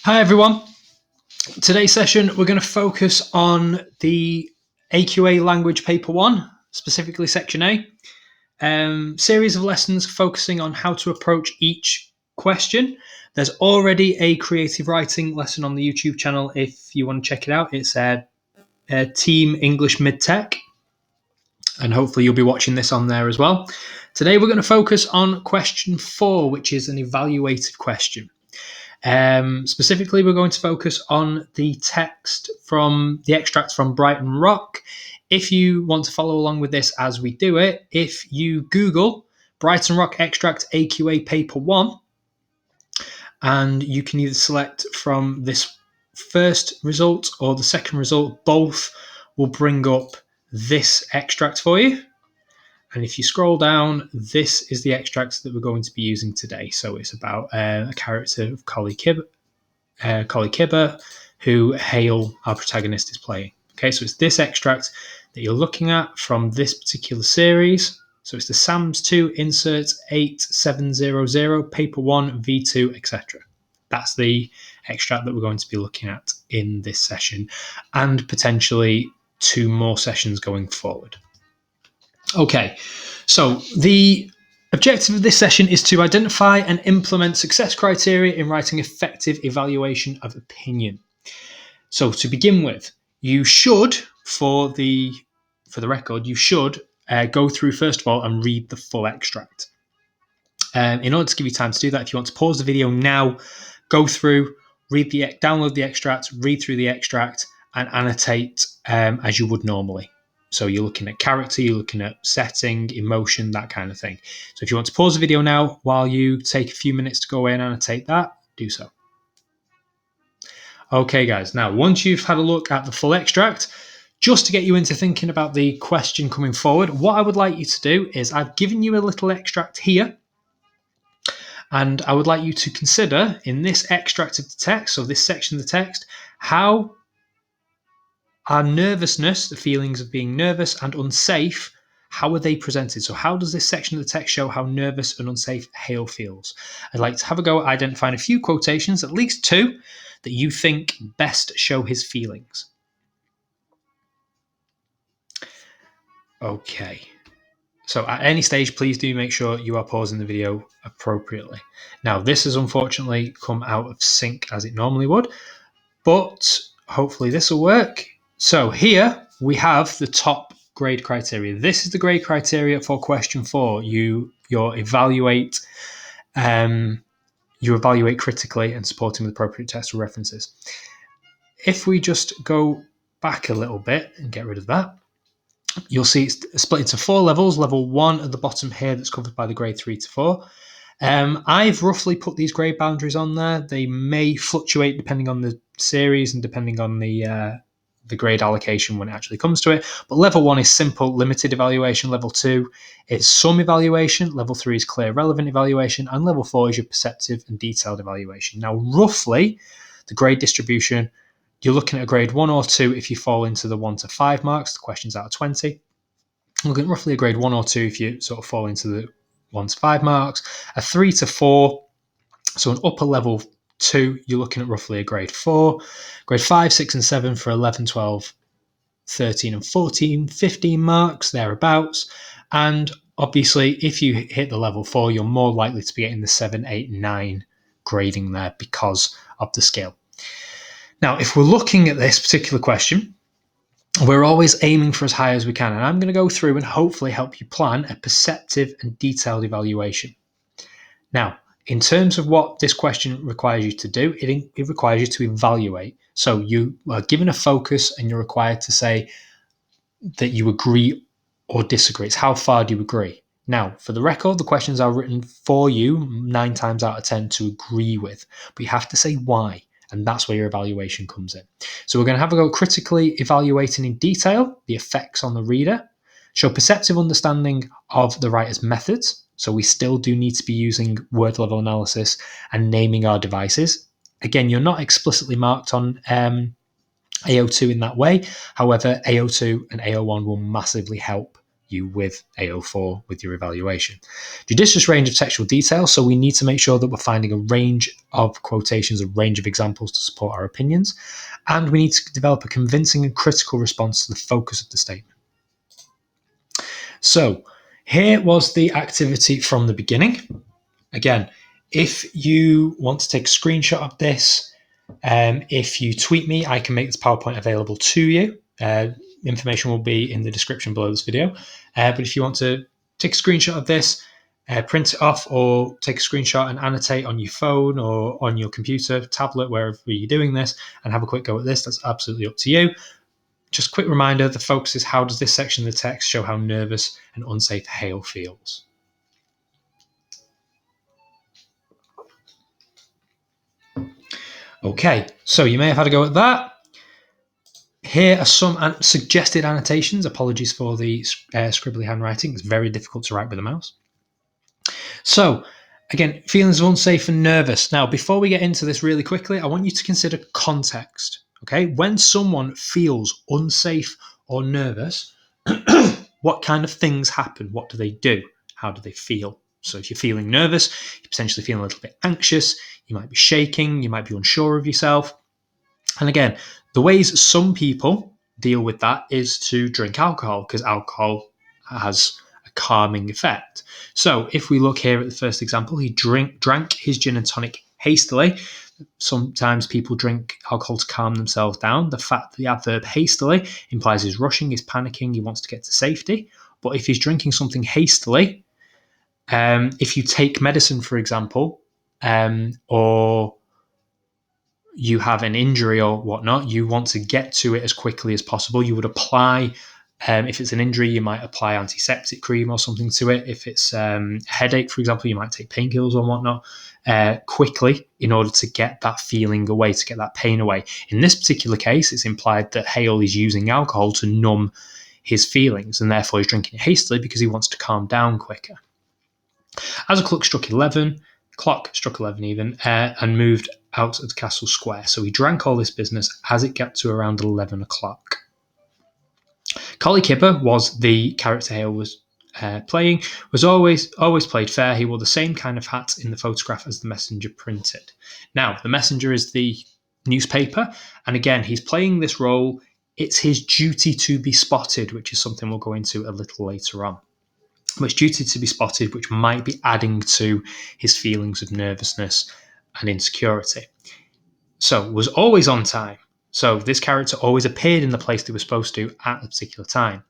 Hi everyone. Today's session we're going to focus on the AQA Language Paper 1, specifically Section A. Series of lessons focusing on how to approach each question. There's already a creative writing lesson on the YouTube channel if you want to check it out. It's Team English Mid-Tech, and hopefully you'll be watching this on there as well. Today we're going to focus on question 4, which is an evaluative question. Specifically, we're going to focus on the text from the extract from Brighton Rock. If you want to follow along with this as we do it, if you Google Brighton Rock extract AQA paper 1, and you can either select from this first result or the second result, both will bring up this extract for you. And if you scroll down, this is the extract that we're going to be using today. So it's about a character of Collie Kibber, who Hale, our protagonist, is playing. Okay, so it's this extract that you're looking at from this particular series. So it's the SAMS 2 insert 8700, paper 1, V2, etc. That's the extract that we're going to be looking at in this session, and potentially 2 more sessions going forward. Okay, so the objective of this session is to identify and implement success criteria in writing effective evaluation of opinion. So to begin with, you should, for the record, you should go through first of all and read the full extract. In order to give you time to do that, if you want to pause the video now, go through, download the extract, read through the extract, and annotate as you would normally. So you're looking at character, you're looking at setting, emotion, that kind of thing. So if you want to pause the video now while you take a few minutes to go away and annotate that, do so. Okay, guys. Now, once you've had a look at the full extract, just to get you into thinking about the question coming forward, what I would like you to do is I've given you a little extract here, and I would like you to consider in this extract of the text, so this section of the text, how our nervousness, the feelings of being nervous and unsafe, how are they presented? So how does this section of the text show how nervous and unsafe Hale feels? I'd like to have a go at identifying a few quotations, at least 2, that you think best show his feelings. Okay. So at any stage, please do make sure you are pausing the video appropriately. Now, this has unfortunately come out of sync as it normally would, but hopefully this will work. So here we have the top grade criteria. This is the grade criteria for question 4. You evaluate critically and supporting with appropriate textual references. If we just go back a little bit and get rid of that, you'll see it's split into 4 levels. Level 1 at the bottom here that's covered by the grade 3 to 4. I've roughly put these grade boundaries on there. They may fluctuate depending on the series and depending on the grade allocation when it actually comes to it. But level 1 is simple, limited evaluation. Level 2 is some evaluation. Level 3 is clear, relevant evaluation. And level 4 is your perceptive and detailed evaluation. Now, roughly, the grade distribution, you're looking at a grade 1 or 2 if you fall into the 1 to 5 marks. The question's out of 20. Looking at roughly a grade 1 or 2 if you sort of fall into the 1 to 5 marks. A 3 to 4, so an upper level 2, you're looking at roughly a grade 4. Grade 5, 6 and 7 for 11, 12, 13 and 14, 15 marks, thereabouts. And obviously, if you hit the level 4, you're more likely to be getting the 7, 8, 9 grading there because of the scale. Now, if we're looking at this particular question, we're always aiming for as high as we can. And I'm going to go through and hopefully help you plan a perceptive and detailed evaluation. Now, in terms of what this question requires you to do, it requires you to evaluate. So you are given a focus and you're required to say that you agree or disagree. It's how far do you agree? Now, for the record, the questions are written for you 9 times out of 10 to agree with, but you have to say why. And that's where your evaluation comes in. So we're going to have a go critically evaluating in detail the effects on the reader, show perceptive understanding of the writer's methods. So we still do need to be using word level analysis and naming our devices. Again, you're not explicitly marked on AO2 in that way. However, AO2 and AO1 will massively help you with AO4 with your evaluation. Judicious range of textual detail, so we need to make sure that we're finding a range of quotations, a range of examples to support our opinions, and we need to develop a convincing and critical response to the focus of the statement. So here was the activity from the beginning. Again, if you want to take a screenshot of this, if you tweet me, I can make this PowerPoint available to you. Information will be in the description below this video. But if you want to take a screenshot of this, print it off, or take a screenshot and annotate on your phone or on your computer, tablet, wherever you're doing this, and have a quick go at this, that's absolutely up to you. Just a quick reminder, the focus is how does this section of the text show how nervous and unsafe Hale feels. Okay, so you may have had a go at that. Here are some suggested annotations. Apologies for the scribbly handwriting. It's very difficult to write with a mouse. So, again, feelings of unsafe and nervous. Now, before we get into this really quickly, I want you to consider context. Okay, when someone feels unsafe or nervous, what kind of things happen? What do they do? How do they feel? So if you're feeling nervous, you're potentially feeling a little bit anxious, you might be shaking, you might be unsure of yourself. And again, the ways some people deal with that is to drink alcohol, because alcohol has a calming effect. So if we look here at the first example, he drank his gin and tonic hastily. Sometimes people drink alcohol to calm themselves down. The fact that the adverb hastily implies he's rushing, he's panicking, he wants to get to safety. But if he's drinking something hastily, if you take medicine, for example, or you have an injury or whatnot, you want to get to it as quickly as possible. You would apply, if it's an injury, you might apply antiseptic cream or something to it. If it's headache, for example, you might take painkillers or whatnot quickly in order to get that feeling away, to get that pain away. In this particular case, it's implied that Hale is using alcohol to numb his feelings, and therefore he's drinking it hastily because he wants to calm down quicker. As the clock struck 11 even, and moved out of the castle square. So he drank all this business as it got to around 11 o'clock. Collie Kipper was the character Hale was playing, was always played fair. He wore the same kind of hat in the photograph as the messenger printed. Now, the messenger is the newspaper, and again, he's playing this role. It's his duty to be spotted, which is something we'll go into a little later on. But it's duty to be spotted, which might be adding to his feelings of nervousness and insecurity. So, was always on time. So, this character always appeared in the place they were supposed to at a particular time.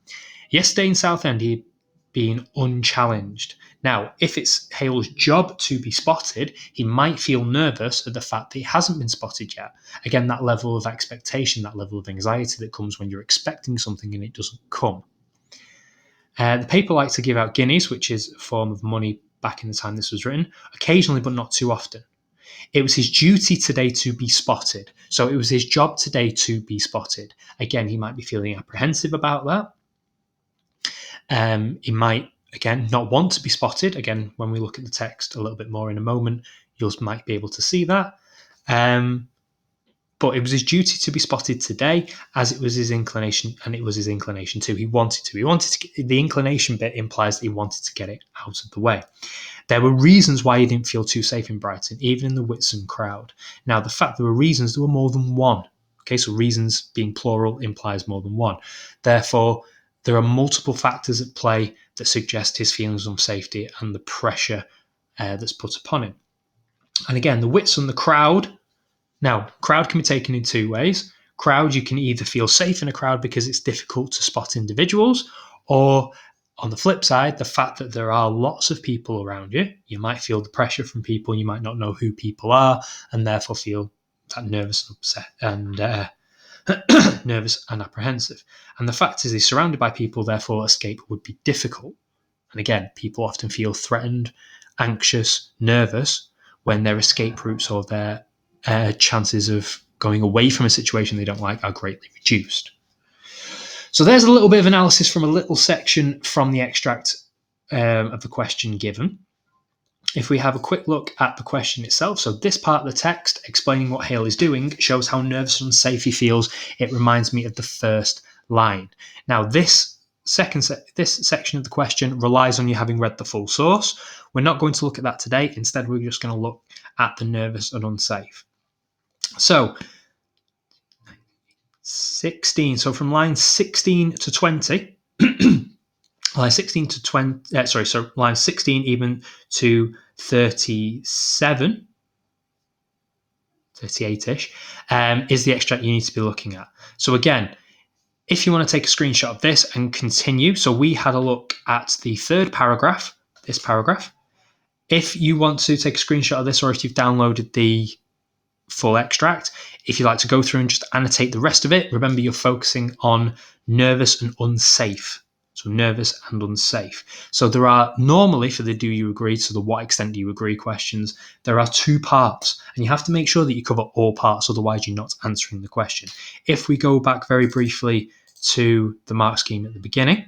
Yesterday in Southend, he'd been unchallenged. Now, if it's Hale's job to be spotted, he might feel nervous at the fact that he hasn't been spotted yet. Again, that level of expectation, that level of anxiety that comes when you're expecting something and it doesn't come. The paper liked to give out guineas, which is a form of money back in the time this was written, occasionally but not too often. It was his duty today to be spotted. So it was his job today to be spotted. Again, he might be feeling apprehensive about that. He might, again, not want to be spotted. Again, when we look at the text a little bit more in a moment, you might be able to see that. But it was his duty to be spotted today, as it was his inclination, and it was his inclination too. He wanted to. The inclination bit implies that he wanted to get it out of the way. There were reasons why he didn't feel too safe in Brighton, even in the Whitsun crowd. Now, the fact there were reasons, there were more than one. Okay, so reasons being plural implies more than one. Therefore, there are multiple factors at play that suggest his feelings of unsafety and the pressure that's put upon him. And again, the Whitsun, the crowd. Now, crowd can be taken in two ways. Crowd, you can either feel safe in a crowd because it's difficult to spot individuals, or on the flip side, the fact that there are lots of people around you, you might feel the pressure from people, you might not know who people are, and therefore feel that nervous and upset and nervous and apprehensive. And the fact is, he's surrounded by people, therefore escape would be difficult. And again, people often feel threatened, anxious, nervous when their escape routes or their chances of going away from a situation they don't like are greatly reduced. So there's a little bit of analysis from a little section from the extract of the question given. If we have a quick look at the question itself, so this part of the text explaining what Hale is doing shows how nervous and unsafe he feels. It reminds me of the first line. Now, this this section of the question relies on you having read the full source. We're not going to look at that today. Instead, we're just going to look at the nervous and unsafe. So 16. So from line 16 to 20, line 16 to 20. So line 16 even to 37, 38ish, is the extract you need to be looking at. So again, if you want to take a screenshot of this and continue, so we had a look at the third paragraph, this paragraph. If you want to take a screenshot of this, or if you've downloaded the full extract, if you like to go through and just annotate the rest of it, remember you're focusing on nervous and unsafe. So nervous and unsafe. So there are normally, for the do you agree, so the what extent do you agree questions, there are 2 parts, and you have to make sure that you cover all parts, otherwise you're not answering the question. If we go back very briefly to the mark scheme at the beginning,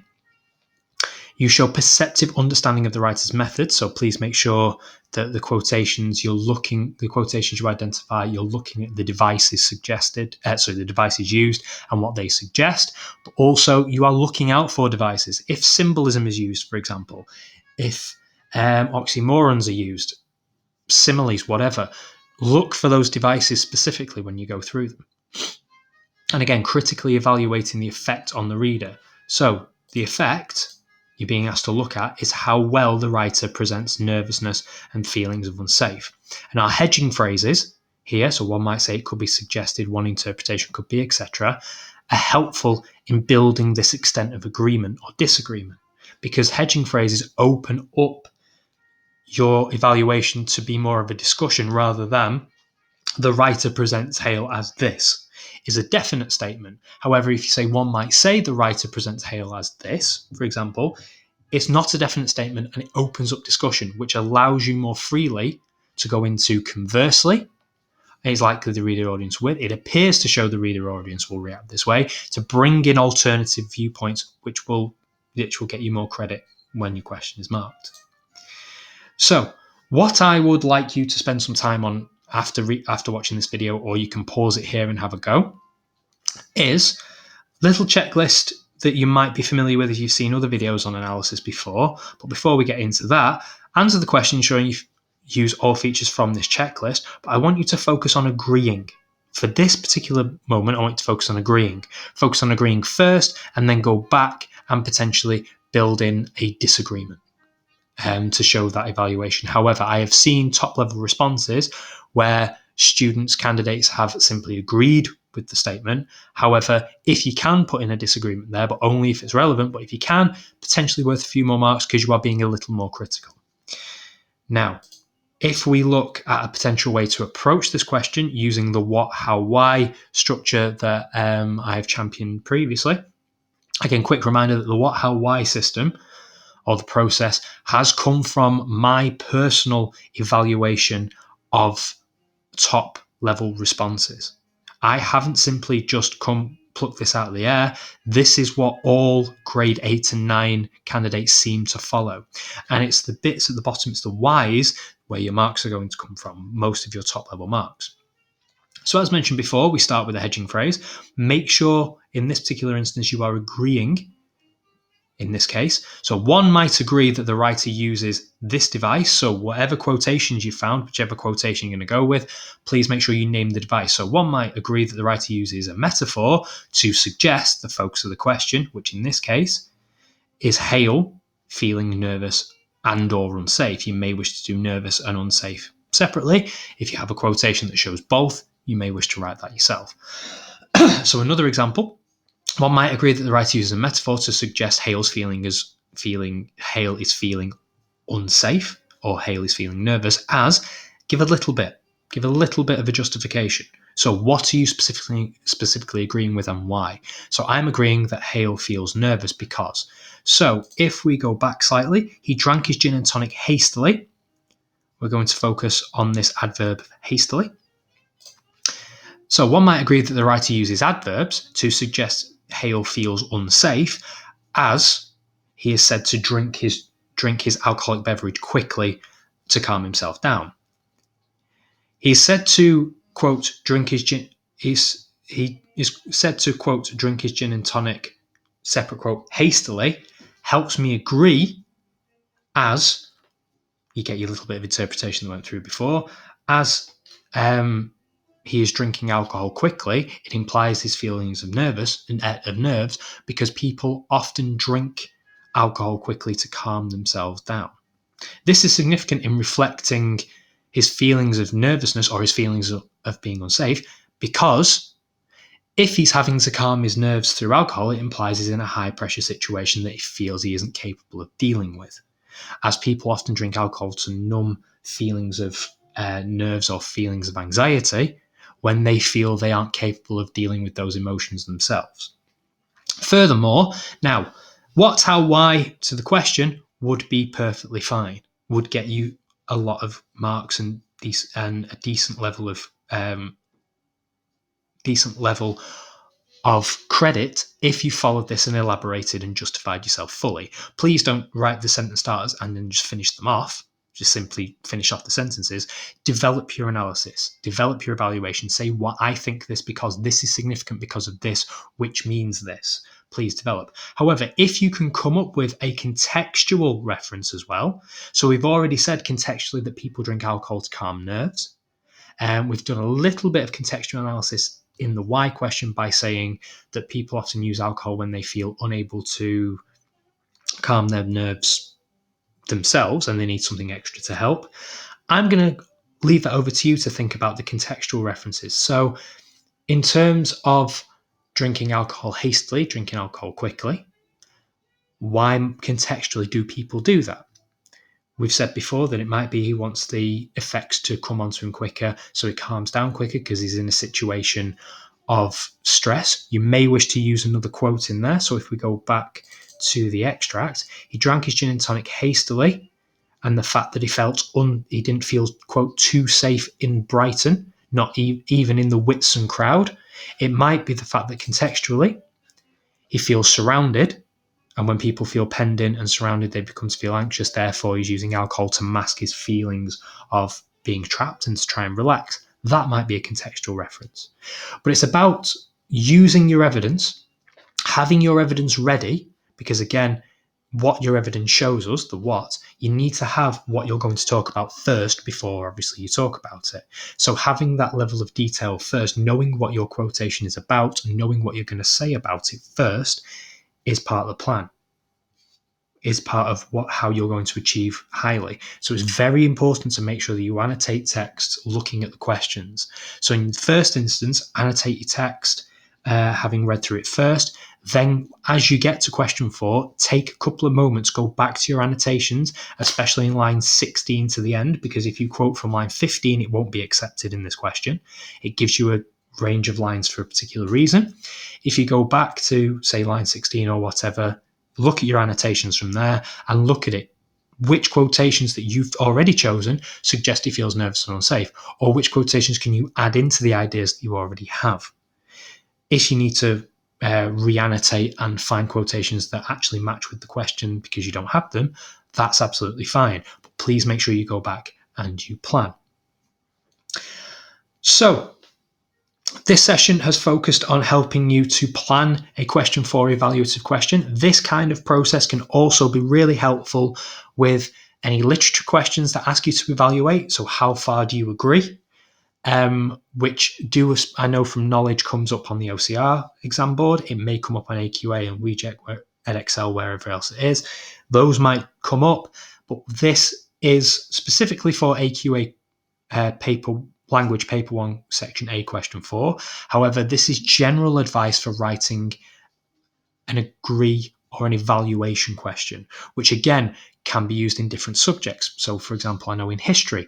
you show perceptive understanding of the writer's method. So please make sure that the quotations you identify, you're looking at the devices suggested, the devices used and what they suggest. But also you are looking out for devices. If symbolism is used, for example, if oxymorons are used, similes, whatever, look for those devices specifically when you go through them. And again, critically evaluating the effect on the reader. So the effect you're being asked to look at is how well the writer presents nervousness and feelings of unsafe. And our hedging phrases here, so one might say it could be suggested, one interpretation could be, etc., are helpful in building this extent of agreement or disagreement, because hedging phrases open up your evaluation to be more of a discussion rather than the writer presents Hale as this is a definite statement. However, if you say one might say the writer presents Hale as this, for example, it's not a definite statement and it opens up discussion, which allows you more freely to go into conversely. Is likely the reader audience will. It appears to show the reader audience will react this way, to bring in alternative viewpoints, which will get you more credit when your question is marked. So what I would like you to spend some time on after watching this video, or you can pause it here and have a go, is a little checklist that you might be familiar with if you've seen other videos on analysis before. But before we get into that, answer the question ensuring you use all features from this checklist. But I want you to focus on agreeing. For this particular moment, I want you to focus on agreeing. Focus on agreeing first, and then go back and potentially build in a disagreement to show that evaluation. However, I have seen top-level responses where candidates have simply agreed with the statement. However, if you can put in a disagreement there, but only if it's relevant, but if you can, potentially worth a few more marks because you are being a little more critical. Now, if we look at a potential way to approach this question using the what, how, why structure that I have championed previously, again, quick reminder that the what, how, why system or the process has come from my personal evaluation of top level responses. I haven't simply just pluck this out of the air. This is what all grade 8 and 9 candidates seem to follow. And it's the bits at the bottom, it's the whys, where your marks are going to come from, most of your top level marks. So as mentioned before, we start with a hedging phrase. Make sure in this particular instance you are agreeing in this case. So one might agree that the writer uses this device. So whatever quotations you found, whichever quotation you're going to go with, please make sure you name the device. So one might agree that the writer uses a metaphor to suggest the focus of the question, which in this case is Hale feeling nervous and or unsafe. You may wish to do nervous and unsafe separately. If you have a quotation that shows both, you may wish to write that yourself. So another example, one might agree that the writer uses a metaphor to suggest Hale is feeling unsafe or Hale is feeling nervous as give a little bit of a justification. So what are you specifically agreeing with and why? So I'm agreeing that Hale feels nervous because. So if we go back slightly, he drank his gin and tonic hastily. We're going to focus on this adverb hastily. So one might agree that the writer uses adverbs to suggest Hale feels unsafe as he is said to drink his alcoholic beverage quickly to calm himself down. He's said to, quote, drink his gin. He is said to, quote, drink his gin and tonic separate quote, hastily, helps me agree as, you get your little bit of interpretation that went through before, as he is drinking alcohol quickly, it implies his feelings of nerves, because people often drink alcohol quickly to calm themselves down. This is significant in reflecting his feelings of nervousness or his feelings of being unsafe, because if he's having to calm his nerves through alcohol, it implies he's in a high pressure situation that he feels he isn't capable of dealing with. As people often drink alcohol to numb feelings of nerves or feelings of anxiety when they feel they aren't capable of dealing with those emotions themselves. Furthermore, now, what, how, why to the question would be perfectly fine, would get you a lot of marks and a decent level of credit if you followed this and elaborated and justified yourself fully. Please don't write the sentence starters and then just finish them off. Just simply finish off the sentences. Develop your analysis. Develop your evaluation. Say, what I think this because this is significant because of this, which means this. Please develop. However, if you can come up with a contextual reference as well, so we've already said contextually that people drink alcohol to calm nerves. We've done a little bit of contextual analysis in the why question by saying that people often use alcohol when they feel unable to calm their nerves themselves and they need something extra to help. I'm going to leave that over to you to think about the contextual references. So in terms of drinking alcohol hastily, drinking alcohol quickly, why contextually do people do that? We've said before that it might be he wants the effects to come onto him quicker, so he calms down quicker because he's in a situation of stress. You may wish to use another quote in there. So if we go back to the extract, he drank his gin and tonic hastily, and the fact that he didn't feel, quote, too safe in Brighton, not even in the Whitsun crowd. It might be the fact that contextually he feels surrounded, and when people feel penned in and surrounded, they become to feel anxious. Therefore, he's using alcohol to mask his feelings of being trapped and to try and relax. That might be a contextual reference. But it's about using your evidence, having your evidence ready, because again, what your evidence shows us, the what, you need to have what you're going to talk about first before obviously you talk about it. So having that level of detail first, knowing what your quotation is about, and knowing what you're going to say about it first, is part of the plan, is part of how you're going to achieve highly. So it's very important to make sure that you annotate text looking at the questions. So in the first instance, annotate your text, having read through it first. Then as you get to question 4, take a couple of moments, go back to your annotations, especially in line 16 to the end, because if you quote from line 15, it won't be accepted in this question. It gives you a range of lines for a particular reason. If you go back to, say, line 16 or whatever, look at your annotations from there and look at it. Which quotations that you've already chosen suggest he feels nervous and unsafe, or which quotations can you add into the ideas that you already have? If you need to re-annotate and find quotations that actually match with the question because you don't have them, that's absolutely fine. But please make sure you go back and you plan. So this session has focused on helping you to plan a question 4 evaluative question. This kind of process can also be really helpful with any literature questions that ask you to evaluate. So how far do you agree? Which I know from knowledge comes up on the OCR exam board. It may come up on AQA and WeJect, Edexcel, wherever else it is. Those might come up, but this is specifically for AQA Language Paper 1, Section A, Question 4. However, this is general advice for writing an agree or an evaluation question, which again can be used in different subjects. So, for example, I know in history,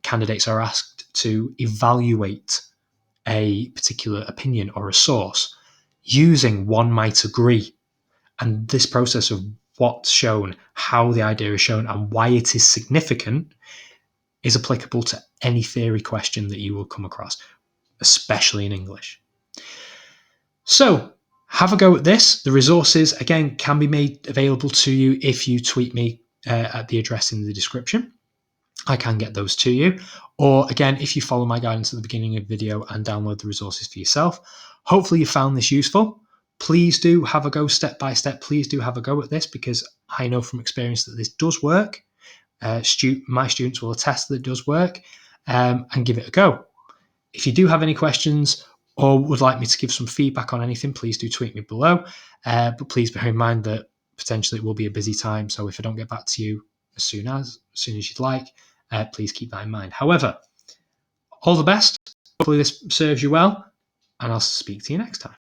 candidates are asked to evaluate a particular opinion or a source using one might agree. And this process of what's shown, how the idea is shown, and why it is significant is applicable to any theory question that you will come across, especially in English. So have a go at this. The resources, again, can be made available to you if you tweet me at the address in the description. I can get those to you. Or again, if you follow my guidance at the beginning of the video and download the resources for yourself. Hopefully you found this useful. please do have a go step by step. Please do have a go at this, because I know from experience that this does work. My students will attest that it does work, and give it a go. If you do have any questions or would like me to give some feedback on anything, please do tweet me below. But please bear in mind that potentially it will be a busy time. So if I don't get back to you as soon as you'd like, please keep that in mind. However, all the best. Hopefully this serves you well, and I'll speak to you next time.